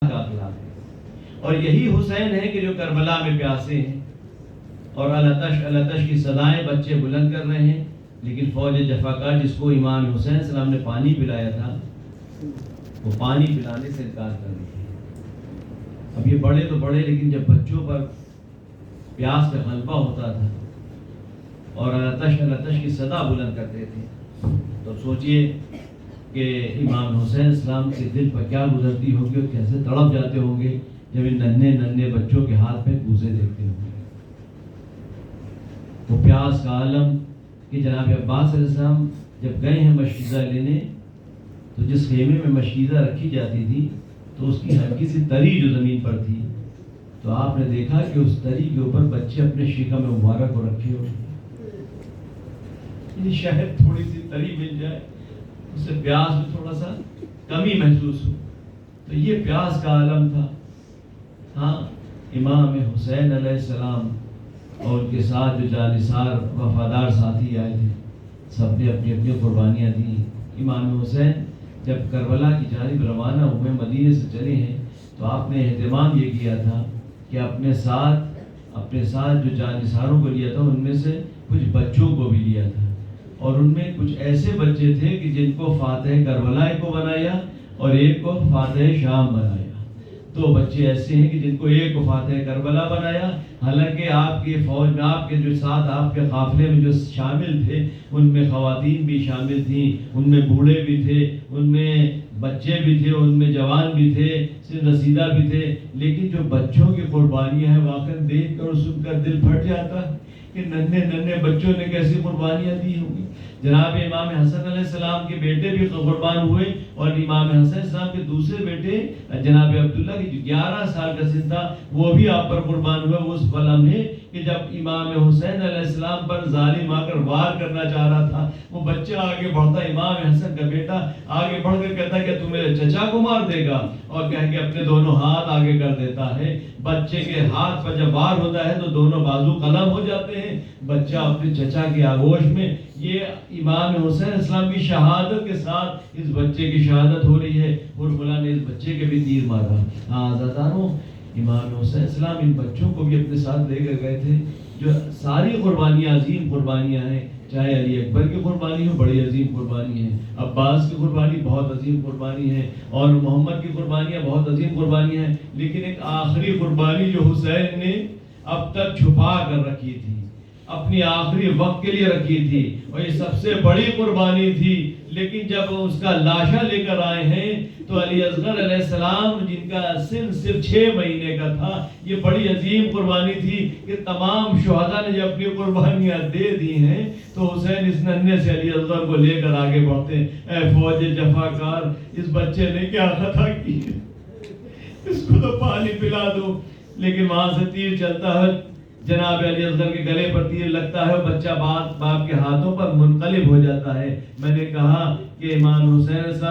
کا اخلاق ہے، اور یہی حسین ہے کہ جو کربلا میں پیاسے ہیں اور التش التش کی صدائیں بچے بلند کر رہے ہیں، لیکن فوج جفاکار جس کو امام حسین السلام نے پانی پلایا تھا وہ پانی پلانے سے انکار کر رہی ہے۔ اب یہ بڑے تو بڑے، لیکن جب بچوں پر پیاس کا غلبہ ہوتا تھا اور التش کی صدا بلند کرتے تھے، تو سوچئے کہ امام حسین السلام کے دل پر کیا گزرتی ہوگی اور کیسے تڑپ جاتے ہوں گے جب ان ننھے بچوں کے ہاتھ میں کوزے دیکھتے ہوں گے۔ وہ پیاس کا عالم کہ جناب عباس علیہ السلام جب گئے ہیں مشکیزہ لینے، تو جس خیمے میں مشکیزہ رکھی جاتی تھی تو اس کی ہلکی سی تری جو زمین پر تھی، تو آپ نے دیکھا کہ اس تری کے اوپر بچے اپنے شکم مبارک کو رکھے ہوئے، شاید تھوڑی سی تری مل جائے، اس سے پیاس میں تھوڑا سا کمی محسوس ہو۔ تو یہ پیاس کا عالم تھا۔ ہاں، امام حسین علیہ السلام اور ان کے ساتھ جو جانثار وفادار ساتھی آئے تھے، سب نے اپنی اپنی قربانیاں دیں۔ امام حسین جب کربلا کی جانب روانہ ہوئے، مدینے سے چلے ہیں، تو آپ نے اہتمام یہ کیا تھا کہ اپنے ساتھ جو جانثاروں کو لیا تھا ان میں سے کچھ بچوں کو بھی لیا تھا، اور ان میں کچھ ایسے بچے تھے کہ جن کو فاتح کربلا کو بنایا اور ایک کو فاتح شام بنایا۔ دو بچے ایسے ہیں کہ جن کو ایک کو فاتح کربلا بنایا، حالانکہ آپ کی فوج میں، آپ کے جو ساتھ آپ کے قافلے میں جو شامل تھے ان میں خواتین بھی شامل تھیں، ان میں بوڑھے بھی تھے، ان میں بچے بھی تھے، ان میں جوان بھی تھے، سن رسیدہ بھی تھے، لیکن جو بچوں کی قربانیاں ہیں واقعا دیکھ کر سن کر دل پھٹ جاتا ہے کہ ننھے بچوں نے کیسی قربانیاں دی ہوں گی۔ جناب امام حسن علیہ السلام کے بیٹے بھی قربان ہوئے، اور امام حسن علیہ السلام کے دوسرے بیٹے جناب عبداللہ کی جو 11 سال کا سن تھا وہ بھی آپ پر قربان ہوئے اس لمحے کہ جب امام حسین علیہ السلام پر ظالم آ کر وار کرنا چاہ رہا تھا، وہ بچہ آگے بڑھتا، امام حسن کا بیٹا آگے بڑھ کر کہتا کہ تم میرے چچا کو مار دے گا، اور کہہ کے اپنے دونوں ہاتھ آگے کر دیتا ہے۔ بچے کے ہاتھ پر جب وار ہوتا ہے تو دونوں بازو قلم ہو جاتے ہیں، بچہ اپنے چچا کی آغوش میں۔ یہ امام حسین اسلام کی شہادت کے ساتھ اس بچے کی شہادت ہو رہی ہے، حرملا نے اس بچے کے بھی تیر مارا۔ ہاں عزیزانو، امام حسین اسلام ان بچوں کو بھی اپنے ساتھ لے کر گئے تھے۔ جو ساری قربانیاں عظیم قربانیاں ہیں، چاہے علی اکبر کی قربانی ہو، بڑی عظیم قربانی ہے، عباس کی قربانی بہت عظیم قربانی ہے، اور محمد کی قربانیاں بہت عظیم قربانیاں ہیں، لیکن ایک آخری قربانی جو حسین نے اب تک چھپا کر رکھی تھی، اپنی آخری وقت کے لیے رکھی تھی، اور یہ سب سے بڑی قربانی تھی، لیکن جب اس کا لاشا لے کر آئے ہیں تو علی اصغر علیہ السلام جن کا سن صرف 6 مہینے کا تھا، یہ بڑی عظیم قربانی تھی کہ تمام شہداء نے جب اپنی قربانیاں دے دی ہیں تو حسین اس ننھے سے علی اصغر کو لے کر آگے بڑھتے ہیں۔ اے فوج جفاکار، اس بچے نے کیا خطا کی، اس کو تو پانی پلا دو، لیکن وہاں سے تیر چلتا ہے، جناب علی اصغر کے گلے پر تیر لگتا ہے، بچہ باپ کے ہاتھوں پر منقلب ہو جاتا ہے۔ میں نے کہا کہ امام حسین صاحب